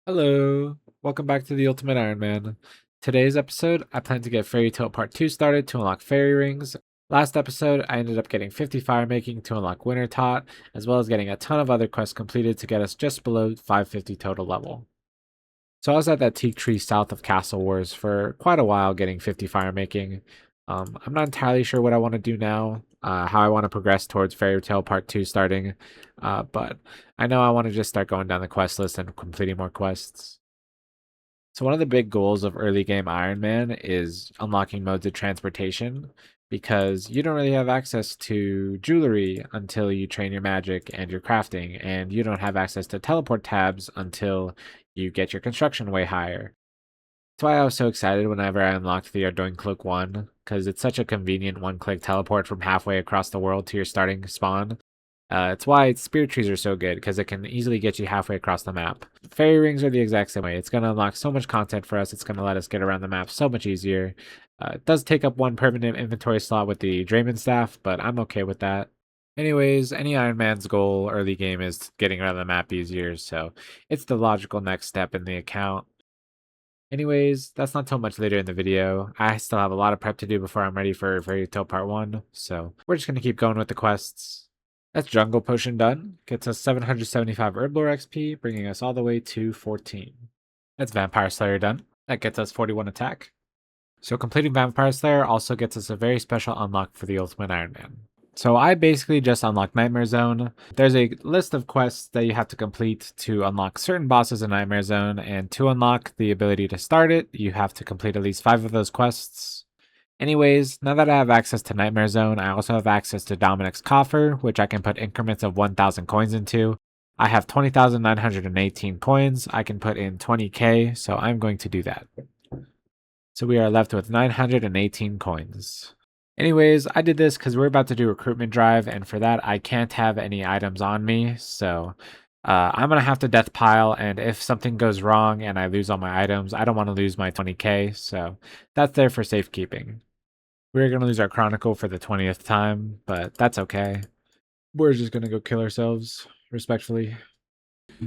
Hello, welcome back to the Ultimate Iron Man. Today's episode, I plan to get Fairy Tale Part 2 started to unlock fairy rings. Last episode, I ended up getting 50 fire making to unlock Winter Tot, as well as getting a ton of other quests completed to get us just below 550 total level. So I was at that teak tree south of Castle Wars for quite a while getting 50 fire making. I'm not entirely sure what I want to do now, how I want to progress towards Fairy Tale Part 2 starting, but I know I want to just start going down the quest list and completing more quests. So one of the big goals of early game Iron Man is unlocking modes of transportation because you don't really have access to jewelry until you train your magic and your crafting, and you don't have access to teleport tabs until you get your construction way higher. That's why I was so excited whenever I unlocked the Ardoin Cloak 1, because it's such a convenient one-click teleport from halfway across the world to your starting spawn. It's why spirit trees are so good, because it can easily get you halfway across the map. Fairy rings are the exact same way. It's going to unlock so much content for us. It's going to let us get around the map so much easier. It does take up one permanent inventory slot with the Draymond staff, but I'm okay with that. Anyways, any Iron Man's goal early game is getting around the map easier, so it's the logical next step in the account. Anyways, that's not till much later in the video. I still have a lot of prep to do before I'm ready for Fairy Tale Part 1, so we're just going to keep going with the quests. That's Jungle Potion done. Gets us 775 Herblore XP, bringing us all the way to 14. That's Vampire Slayer done. That gets us 41 attack. So completing Vampire Slayer also gets us a very special unlock for the Ultimate Iron Man. So I basically just unlocked Nightmare Zone. There's a list of quests that you have to complete to unlock certain bosses in Nightmare Zone, and to unlock the ability to start it, you have to complete at least 5 of those quests. Anyways, now that I have access to Nightmare Zone, I also have access to Dominic's Coffer, which I can put increments of 1,000 coins into. I have 20,918 coins. I can put in 20k, so I'm going to do that. So we are left with 918 coins. Anyways, I did this because we're about to do recruitment drive, and for that, I can't have any items on me, so I'm going to have to death pile, and if something goes wrong and I lose all my items, I don't want to lose my 20k, so that's there for safekeeping. We're going to lose our Chronicle for the 20th time, but that's okay. We're just going to go kill ourselves, respectfully.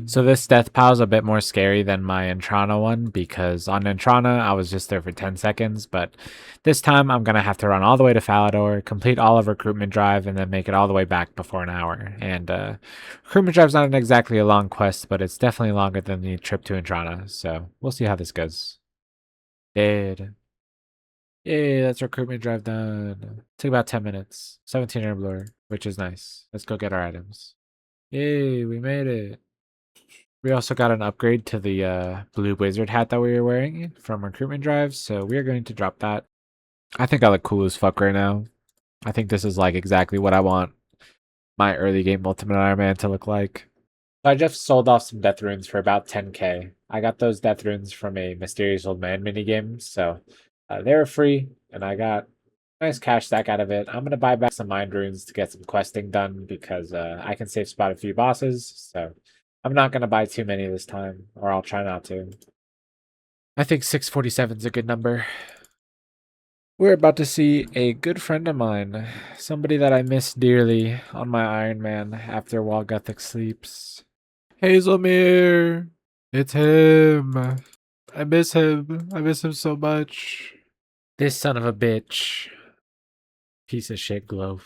So this death pile is a bit more scary than my Entrana one, because on Entrana I was just there for 10 seconds, but this time I'm going to have to run all the way to Falador, complete all of Recruitment Drive, and then make it all the way back before an hour. And Recruitment Drive's not exactly a long quest, but it's definitely longer than the trip to Entrana, so we'll see how this goes. Dead. Yay, that's Recruitment Drive done. Took about 10 minutes. 17 Herblore, which is nice. Let's go get our items. Yay, we made it. We also got an upgrade to the blue wizard hat that we were wearing from Recruitment Drive, so we are going to drop that. I think I look cool as fuck right now. I think this is like exactly what I want my early game Ultimate Iron Man to look like. So I just sold off some death runes for about 10k. I got those death runes from a Mysterious Old Man minigame, so they were free, and I got a nice cash stack out of it. I'm going to buy back some mind runes to get some questing done because I can safe spot a few bosses, so I'm not going to buy too many this time, or I'll try not to. I think 647 is a good number. We're about to see a good friend of mine, somebody that I miss dearly on my Iron Man after Walguthic sleeps. Hazelmere! It's him! I miss him. I miss him so much. This son of a bitch. Piece of shit Glove.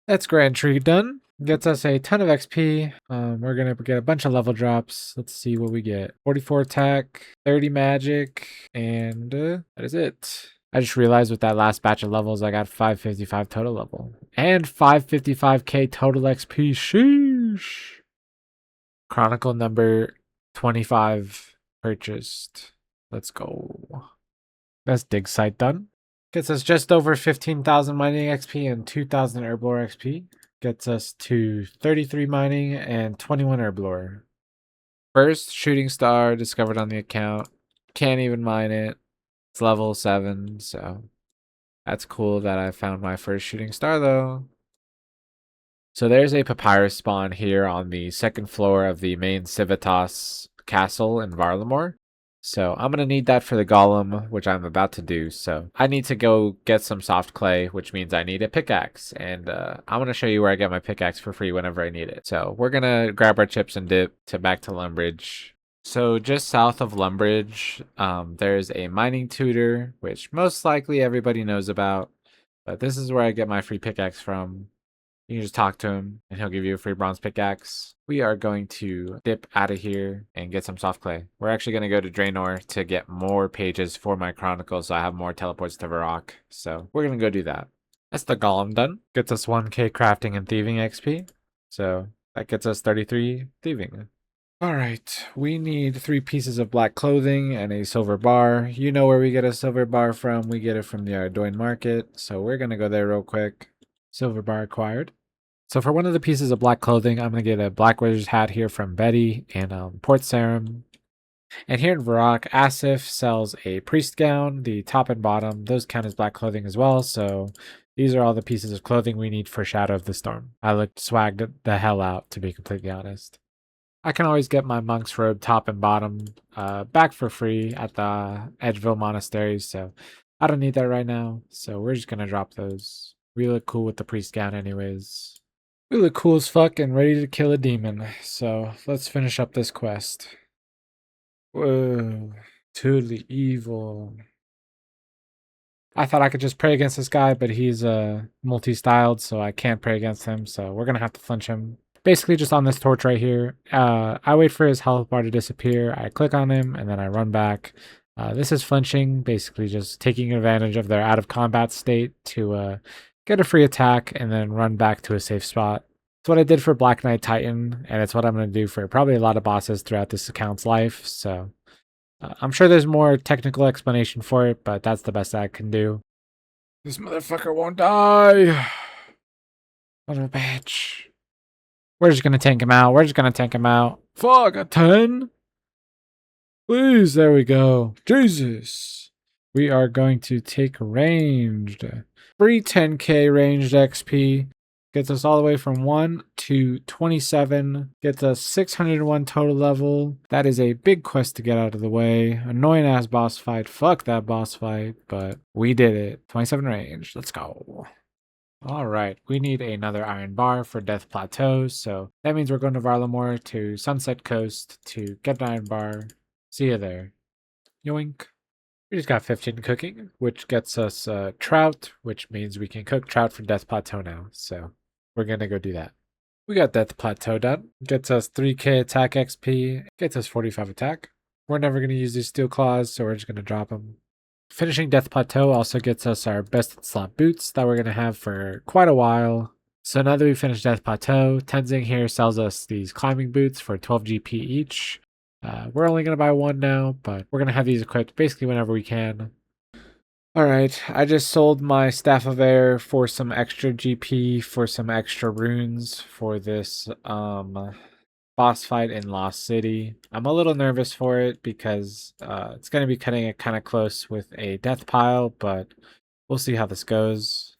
That's Grand Tree done. Gets us a ton of XP. We're gonna get a bunch of level drops. Let's see what we get. 44 attack, 30 magic, and that is it. I just realized with that last batch of levels, I got 555 total level. And 555k total XP. Sheesh. Chronicle number 25 purchased. Let's go. That's dig site done. Gets us just over 15,000 mining XP and 2,000 Herblore XP. Gets us to 33 mining and 21 Herblore. First shooting star discovered on the account. Can't even mine it. It's level 7, so that's cool that I found my first shooting star though. So there's a papyrus spawn here on the second floor of the main Civitas castle in Varlamore. So I'm going to need that for the golem, which I'm about to do. So I need to go get some soft clay, which means I need a pickaxe. And I'm going to show you where I get my pickaxe for free whenever I need it. So we're going to grab our chips and dip to back to Lumbridge. So just south of Lumbridge, there's a mining tutor, which most likely everybody knows about. But this is where I get my free pickaxe from. You can just talk to him and he'll give you a free bronze pickaxe. We are going to dip out of here and get some soft clay. We're actually going to go to Draenor to get more pages for my chronicle so I have more teleports to Varrock. So we're going to go do that. That's the golem done. Gets us 1k crafting and thieving XP. So that gets us 33 thieving. All right, we need 3 pieces of black clothing and a silver bar. You know where we get a silver bar from. We get it from the Ardoin market. So we're going to go there real quick. Silver bar acquired. So for one of the pieces of black clothing, I'm going to get a black wizard's hat here from Betty and Port Sarum. And here in Varrock, Asif sells a priest gown, the top and bottom. Those count as black clothing as well. So these are all the pieces of clothing we need for Shadow of the Storm. I looked swagged the hell out, to be completely honest. I can always get my monk's robe top and bottom back for free at the Edgeville monasteries, so I don't need that right now. So we're just gonna drop those. We look cool with the priest gown anyways. We look cool as fuck and ready to kill a demon. So let's finish up this quest. Whoa. Totally evil. I thought I could just pray against this guy, but he's multi-styled, so I can't pray against him, so we're gonna have to flinch him. Basically just on this torch right here. I wait for his health bar to disappear, I click on him, and then I run back. This is flinching, basically just taking advantage of their out of combat state to get a free attack and then run back to a safe spot. It's what I did for Black Knight Titan, and it's what I'm going to do for probably a lot of bosses throughout this account's life, so I'm sure there's more technical explanation for it, but that's the best I can do. This motherfucker won't die! What a bitch. We're just gonna tank him out. We're just gonna tank him out. Fuck, a 10? Please, there we go. Jesus. We are going to take ranged. Free 10k ranged XP. Gets us all the way from 1 to 27. Gets us 601 total level. That is a big quest to get out of the way. Annoying ass boss fight. Fuck that boss fight. But we did it. 27 range. Let's go. All right, we need another iron bar for Death Plateau, so that means we're going to Varlamore to Sunset Coast to get an iron bar. See you there. Yoink. We just got 15 cooking, which gets us trout, which means we can cook trout for Death Plateau now, so we're going to go do that. We got Death Plateau done. Gets us 3k attack XP, gets us 45 attack. We're never going to use these steel claws, so we're just going to drop them. Finishing Death Plateau also gets us our best slot boots that we're going to have for quite a while. So now that we finished Death Plateau, Tenzing here sells us these climbing boots for 12 GP each. We're only going to buy one now, but we're going to have these equipped basically whenever we can. Alright, I just sold my Staff of Air for some extra GP, for some extra runes for this boss fight in Lost City. I'm a little nervous for it because it's going to be cutting it kind of close with a death pile, but we'll see how this goes.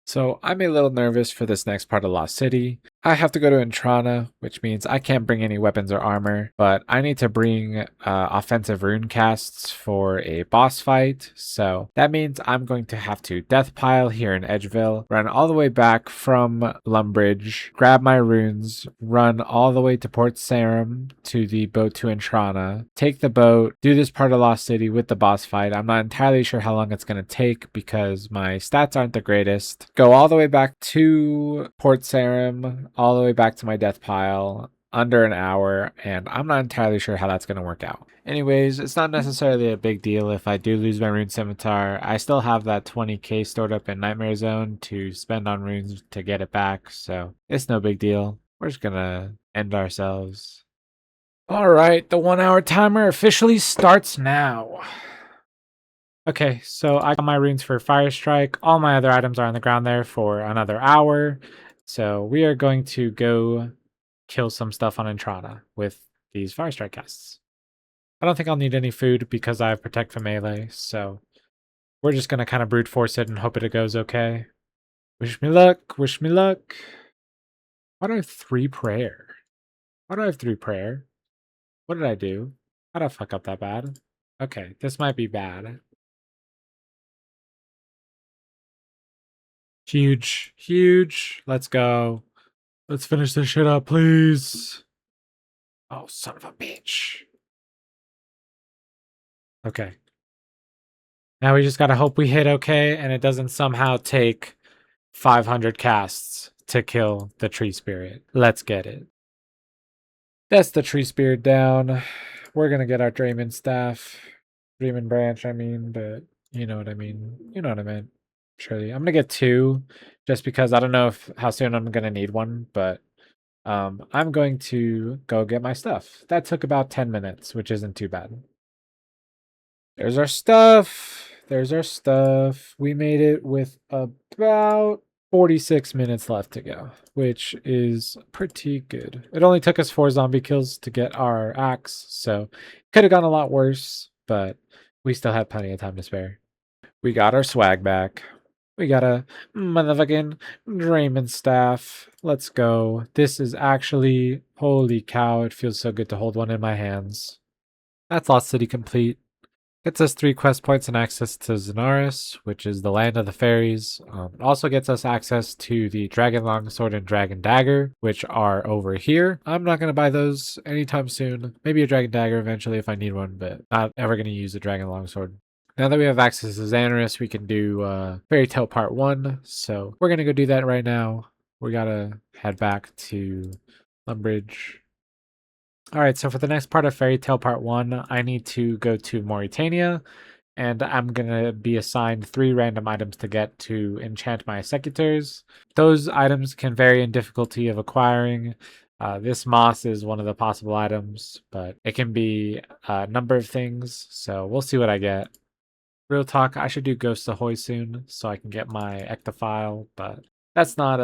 So I'm a little nervous for this next part of Lost City. I have to go to Intrana, which means I can't bring any weapons or armor, but I need to bring offensive rune casts for a boss fight. So that means I'm going to have to death pile here in Edgeville, run all the way back from Lumbridge, grab my runes, run all the way to Port Sarum to the boat to Intrana, take the boat, do this part of Lost City with the boss fight. I'm not entirely sure how long it's going to take because my stats aren't the greatest. Go all the way back to Port Sarum, all the way back to my death pile, under an hour, and I'm not entirely sure how that's going to work out. Anyways, it's not necessarily a big deal if I do lose my rune scimitar. I still have that 20k stored up in Nightmare Zone to spend on runes to get it back, so it's no big deal. We're just gonna end ourselves. Alright, the 1 hour timer officially starts now. Okay, so I got my runes for Fire Strike. All my other items are on the ground there for another hour. So we are going to go kill some stuff on Intrana with these Fire Strike casts. I don't think I'll need any food because I have Protect from Melee, so we're just going to kind of brute force it and hope it goes okay. Wish me luck, wish me luck. Why do I have 3 prayer? Why do I have 3 prayer? What did I do? How did I fuck up that bad? Okay, this might be bad. Huge, huge. Let's go. Let's finish this shit up, please. Oh, son of a bitch. Okay. Now we just gotta hope we hit okay and it doesn't somehow take 500 casts to kill the tree spirit. Let's get it. That's the tree spirit down. We're gonna get our Draymond staff. Draymond branch, I mean, but you know what I mean. You know what I meant. Surely. I'm gonna get two just because I don't know if how soon I'm gonna need one, but I'm going to go get my stuff. That took about 10 minutes, which isn't too bad. There's our stuff. There's our stuff. We made it with about 46 minutes left to go, which is pretty good. It only took us 4 zombie kills to get our axe, so could have gone a lot worse, but we still had plenty of time to spare. We got our swag back. We got a motherfucking Draymond staff. Let's go. This is actually, holy cow, it feels so good to hold one in my hands. That's Lost City complete. Gets us 3 quest points and access to Zenaris, which is the land of the fairies. It also gets us access to the Dragon Longsword and Dragon Dagger, which are over here. I'm not going to buy those anytime soon. Maybe a Dragon Dagger eventually if I need one, but not ever going to use a Dragon Longsword. Now that we have access to Xanaris, we can do Fairy Tale Part 1. So we're going to go do that right now. We got to head back to Lumbridge. Alright, so for the next part of Fairy Tale Part 1, I need to go to Mauritania, and I'm going to be assigned 3 random items to get to enchant my executors. Those items can vary in difficulty of acquiring. This moss is one of the possible items, but it can be a number of things, so we'll see what I get. Real talk, I should do Ghost Ahoy soon, so I can get my ectophile, but that's not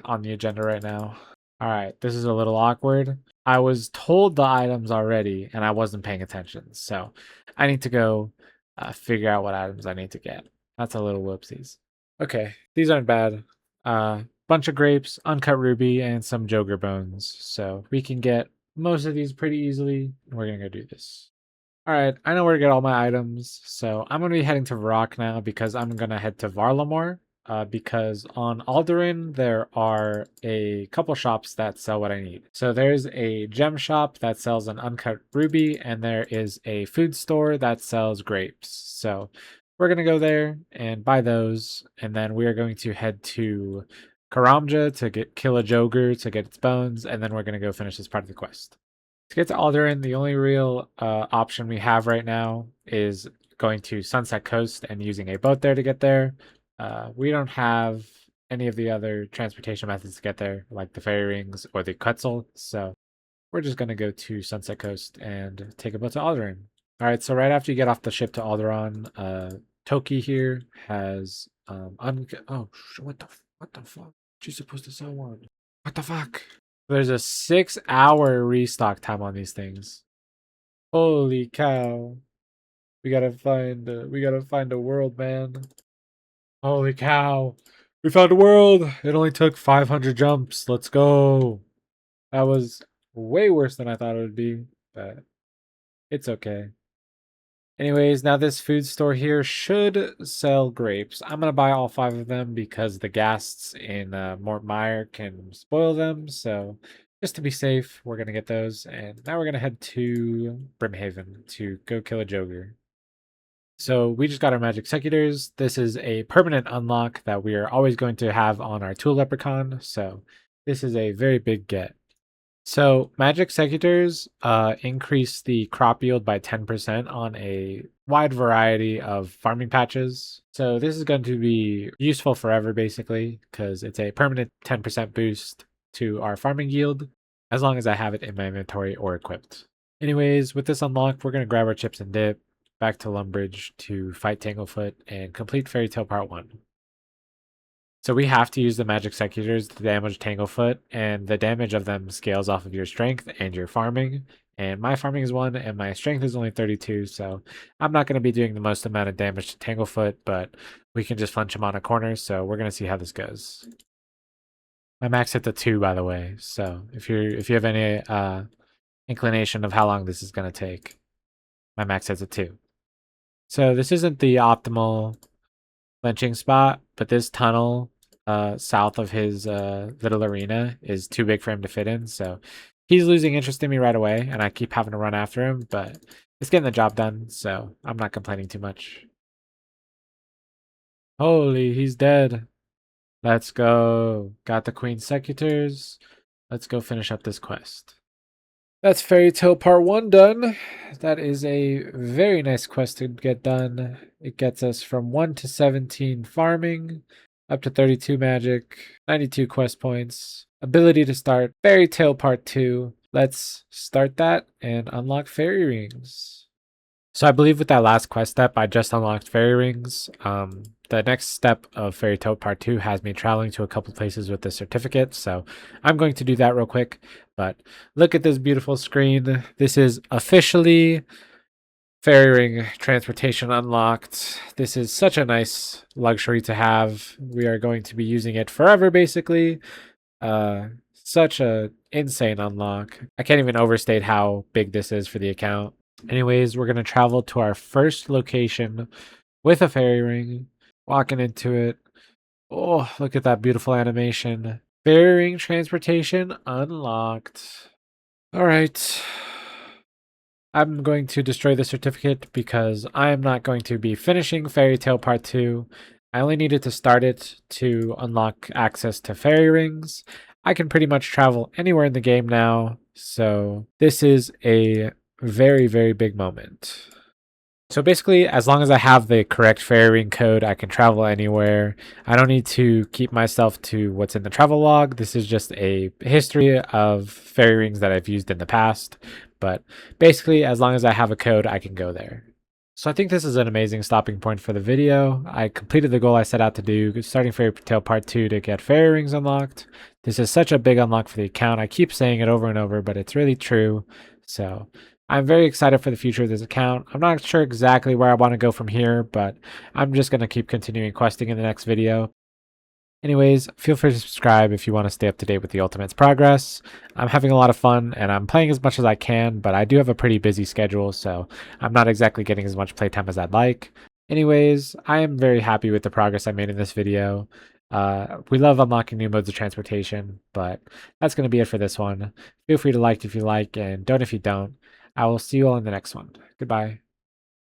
on the agenda right now. Alright, this is a little awkward. I was told the items already, and I wasn't paying attention, so I need to go figure out what items I need to get. That's a little whoopsies. Okay, these aren't bad. Bunch of grapes, uncut ruby, and some joker bones. So we can get most of these pretty easily. We're gonna go do this. Alright, I know where to get all my items, so I'm going to be heading to Varrock now because I'm going to head to Varlamore, because on Alderan there are a couple shops that sell what I need. So there's a gem shop that sells an uncut ruby, and there is a food store that sells grapes. So we're going to go there and buy those, and then we are going to head to Karamja to kill a Joker to get its bones, and then we're going to go finish this part of the quest. To get to Alderan, the only real option we have right now is going to Sunset Coast and using a boat there to get there. We don't have any of the other transportation methods to get there, like the ferry rings or the Quetzal, so we're just going to go to Sunset Coast and take a boat to Alderan. Alright, so right after you get off the ship to Alderan, Toki here has oh, what the fuck? She's supposed to sell one. What the fuck? There's a 6-hour restock time on these things. Holy cow. We gotta find a world, man. Holy cow. We found a world. It only took 500 jumps. Let's go. That was way worse than I thought it would be, but it's okay. Anyways, now this food store here should sell grapes. I'm going to buy all 5 of them because the ghasts in Mort Mire can spoil them. So just to be safe, we're going to get those. And now we're going to head to Brimhaven to go kill a Joker. So we just got our magic executors. This is a permanent unlock that we are always going to have on our tool leprechaun. So this is a very big get. So magic executors increase the crop yield by 10% on a wide variety of farming patches. So this is going to be useful forever basically because it's a permanent 10% boost to our farming yield as long as I have it in my inventory or equipped. Anyways, with this unlock, we're going to grab our chips and dip back to Lumbridge to fight Tanglefoot and complete Fairy Tale Part 1. So we have to use the magic executors to damage Tanglefoot, and the damage of them scales off of your strength and your farming. And my farming is 1, and my strength is only 32, so I'm not going to be doing the most amount of damage to Tanglefoot, but we can just flinch him on a corner, so we're going to see how this goes. My max hit the 2, by the way, so if you have any inclination of how long this is going to take, my max hits a 2. So this isn't the optimal lynching spot, but this tunnel south of his little arena is too big for him to fit in, so He's losing interest in me right away, and I keep having to run after him, but it's getting the job done, so I'm not complaining too much. Holy, he's dead. Let's go. Got the Queen Secutors. Let's go finish up this quest. That's Fairy Tale Part 1 done. That is a very nice quest to get done. It gets us from 1 to 17 farming, up to 32 magic, 92 quest points, ability to start Fairy Tale Part 2. Let's start that and unlock fairy rings. So I believe with that last quest step, I just unlocked fairy rings. The next step of Fairy Tale Part 2 has me traveling to a couple places with the certificate, so I'm going to do that real quick. But look at this beautiful screen. This is officially fairy ring transportation unlocked. This is such a nice luxury to have. We are going to be using it forever, basically. Such a insane unlock. I can't even overstate how big this is for the account. Anyways, we're going to travel to our first location with a fairy ring, walking into it. Oh, look at that beautiful animation. Fairy ring transportation unlocked. All right. I'm going to destroy the certificate because I am not going to be finishing Fairy Tale Part 2. I only needed to start it to unlock access to fairy rings. I can pretty much travel anywhere in the game now, so this is a very, very big moment. So basically, as long as I have the correct fairy ring code, I can travel anywhere. I don't need to keep myself to what's in the travel log. This is just a history of fairy rings that I've used in the past. But basically, as long as I have a code, I can go there. So I think this is an amazing stopping point for the video. I completed the goal I set out to do, starting Fairy Tale Part 2 to get fairy rings unlocked. This is such a big unlock for the account. I keep saying it over and over, but it's really true. So I'm very excited for the future of this account. I'm not sure exactly where I want to go from here, but I'm just going to keep continuing questing in the next video. Anyways, feel free to subscribe if you want to stay up to date with the Ultimate's progress. I'm having a lot of fun and I'm playing as much as I can, but I do have a pretty busy schedule, so I'm not exactly getting as much playtime as I'd like. Anyways, I am very happy with the progress I made in this video. We love unlocking new modes of transportation, but that's going to be it for this one. Feel free to like if you like and don't if you don't. I will see you all in the next one. Goodbye.